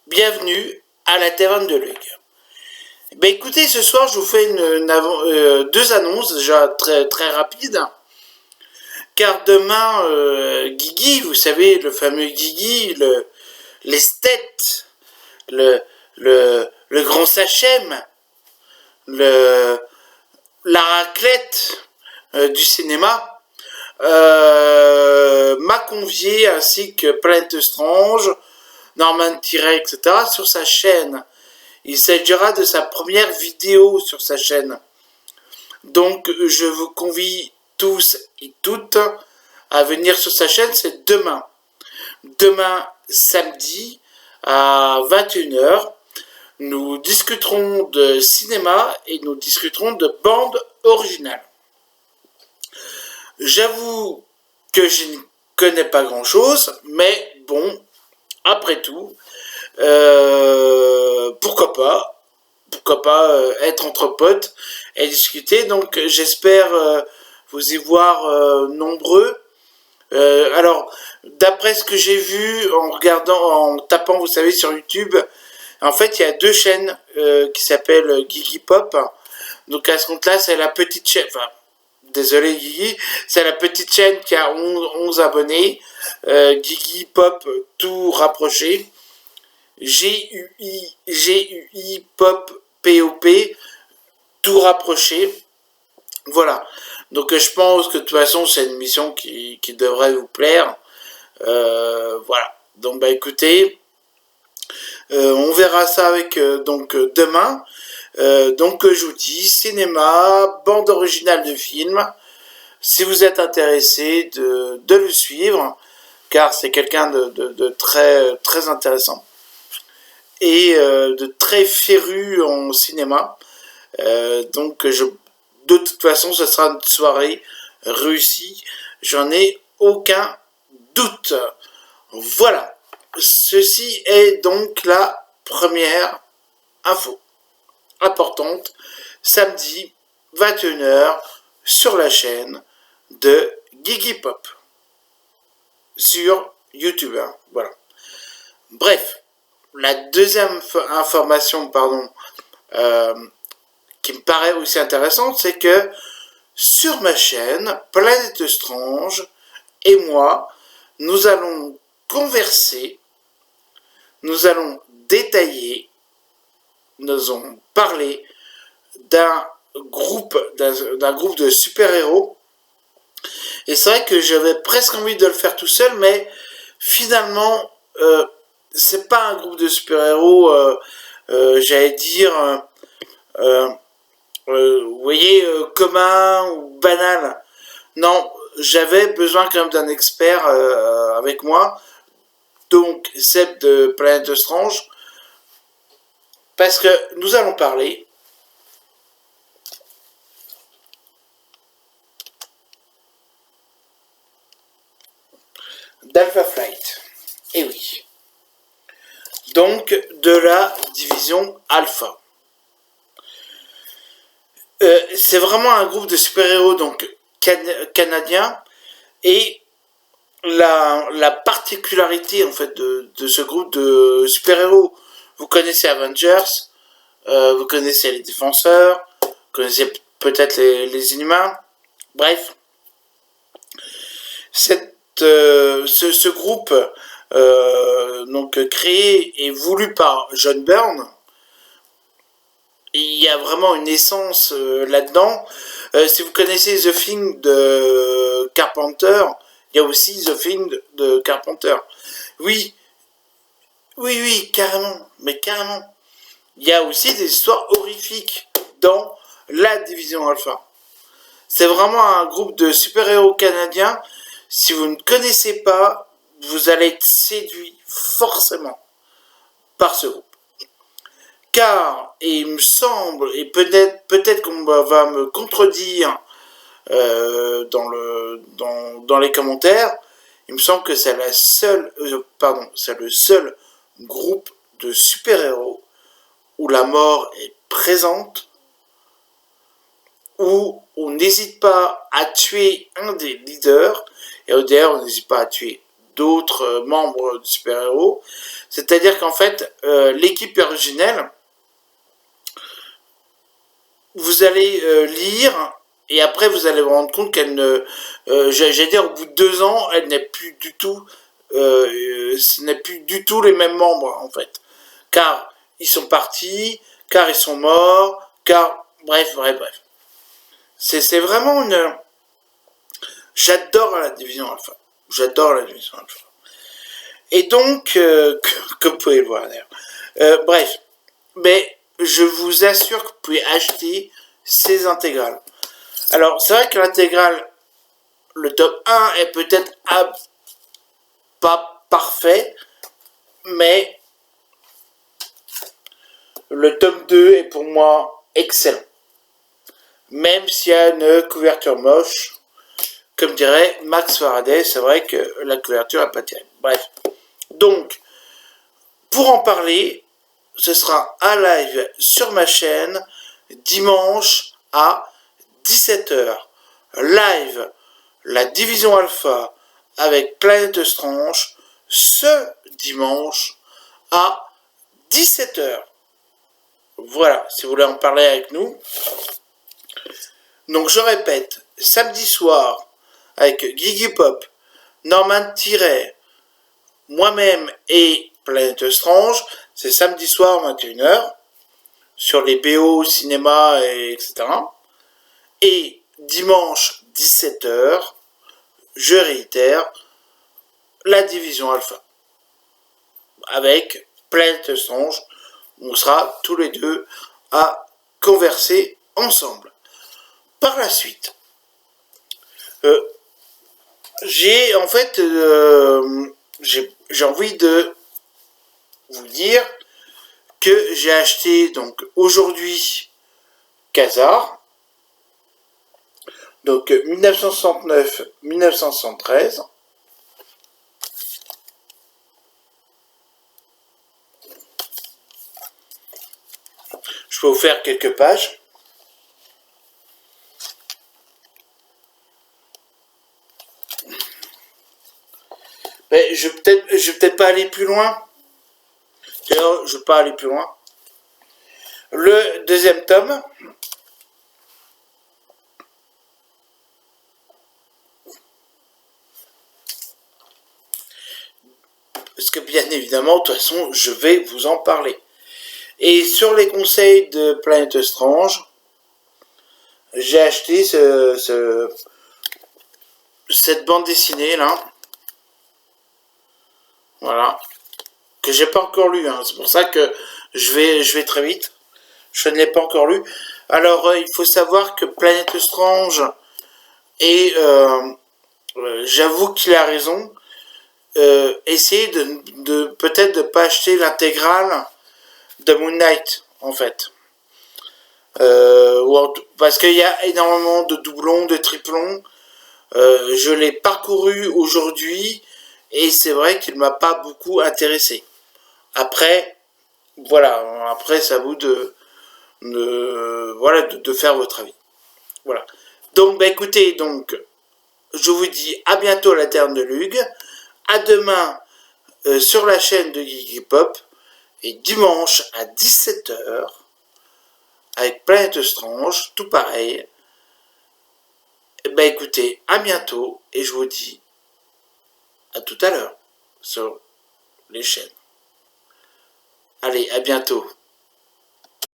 bienvenue à la Taverne de Luc. Écoutez, ce soir je vous fais deux annonces déjà très rapides. Car demain, Guigui, vous savez, le fameux Guigui, l'esthète, le grand Sachem, la raclette du cinéma, m'a convié, ainsi que Planète Strange, Norman Tiret, etc., sur sa chaîne. Il s'agira de sa première vidéo sur sa chaîne. Donc, je vous convie tous et toutes à venir sur sa chaîne, c'est demain. Demain, samedi, à 21h, nous discuterons de cinéma et nous discuterons de bande originale. J'avoue que je ne connais pas grand-chose, mais bon, après tout, pourquoi pas être entre potes et discuter. Donc j'espère vous y voir nombreux. Alors, d'après ce que j'ai vu en tapant, vous savez, sur YouTube, en fait, il y a deux chaînes qui s'appellent Guigui Pop. Donc à ce compte-là, c'est la petite chaîne. Enfin, désolé Guigui, c'est la petite chaîne qui a 11 abonnés. Guigui Pop, tout rapproché. GUI Pop POP, tout rapproché. Voilà. Donc je pense que de toute façon c'est une mission qui devrait vous plaire. Voilà. Donc écoutez, on verra ça avec donc demain. Donc je vous dis cinéma, bande originale de film. Si vous êtes intéressé de le suivre, car c'est quelqu'un de très intéressant et de très féru en cinéma. Donc de toute façon ce sera une soirée réussie, j'en ai aucun doute. Voilà, ceci est donc la première info importante, samedi 21h sur la chaîne de Guigui Pop sur YouTube. Voilà. Bref, la deuxième information, qui me paraît aussi intéressante, c'est que sur ma chaîne, Planète Strange et moi, nous allons converser, nous allons détailler, nous allons parler d'un groupe de super-héros. Et c'est vrai que j'avais presque envie de le faire tout seul, mais finalement, c'est pas un groupe de super-héros, j'allais dire, vous voyez, commun ou banal. Non, j'avais besoin quand même d'un expert avec moi, donc Seb de Planète Strange, parce que nous allons parler d'Alpha Flight. Et oui. Donc, de la division Alpha. C'est vraiment un groupe de super-héros donc canadien, et la particularité en fait de ce groupe de super-héros, vous connaissez Avengers, vous connaissez les Défenseurs, vous connaissez peut-être les Inhumains, bref, ce groupe donc créé et voulu par John Byrne. Il y a vraiment une essence là-dedans. Si vous connaissez The Thing de Carpenter, il y a aussi The Thing de Carpenter. Oui, carrément, mais carrément. Il y a aussi des histoires horrifiques dans la division Alpha. C'est vraiment un groupe de super-héros canadiens. Si vous ne connaissez pas, vous allez être séduit forcément par ce groupe. Car, et il me semble, et peut-être qu'on va me contredire dans les commentaires, il me semble que c'est c'est le seul groupe de super-héros où la mort est présente, où on n'hésite pas à tuer un des leaders, et d'ailleurs on n'hésite pas à tuer d'autres membres de super-héros. C'est-à-dire qu'en fait, l'équipe originelle, vous allez lire, et après vous allez vous rendre compte qu'elle ne... j'allais dire, au bout de 2 ans, elle n'est plus du tout... ce n'est plus du tout les mêmes membres, en fait. Car ils sont partis, car ils sont morts, car... Bref. C'est vraiment une... J'adore la division alpha. J'adore la division alpha. Et donc, comme vous pouvez le voir d'ailleurs. Bref, mais je vous assure que vous pouvez acheter ces intégrales. Alors, c'est vrai que l'intégrale, le top 1 est peut-être pas parfait, mais le top 2 est pour moi excellent. Même s'il y a une couverture moche, comme dirait Max Faraday, c'est vrai que la couverture n'est pas terrible. Bref. Donc, pour en parler, ce sera un live sur ma chaîne dimanche à 17h. Live, la division alpha avec Planète Strange, ce dimanche à 17h. Voilà, si vous voulez en parler avec nous. Donc je répète, samedi soir, avec Gigi Pop, Norman Tiret, moi-même et Planète Strange, c'est samedi soir 21h, sur les BO, cinéma, etc. Et dimanche 17h, je réitère, la division alpha. Avec Planète Strange, on sera tous les deux à converser ensemble. Par la suite, j'ai en fait, j'ai envie de vous dire que j'ai acheté donc aujourd'hui Khazar, donc 1969-1973. Je peux vous faire quelques pages. Mais je vais peut-être pas aller plus loin. D'ailleurs, je ne vais pas aller plus loin. Le deuxième tome. Parce que bien évidemment, de toute façon, je vais vous en parler. Et sur les conseils de Planète Strange, j'ai acheté cette bande dessinée là. Voilà. Que j'ai pas encore lu. Hein. C'est pour ça que je vais très vite. Je ne l'ai pas encore lu. Alors, il faut savoir que Planète Strange, et j'avoue qu'il a raison, essayez de peut-être de pas acheter l'intégrale de Moon Knight, en fait. Parce qu'il y a énormément de doublons, de triplons. Je l'ai parcouru aujourd'hui et c'est vrai qu'il m'a pas beaucoup intéressé. Après, voilà, après c'est à vous de faire votre avis. Voilà. Donc, bah écoutez, donc, je vous dis à bientôt à la Terne de Lug. À demain sur la chaîne de Geeky Pop. Et dimanche à 17h, avec Planète Strange, tout pareil. Et bah écoutez, à bientôt. Et je vous dis à tout à l'heure sur les chaînes. Allez, à bientôt.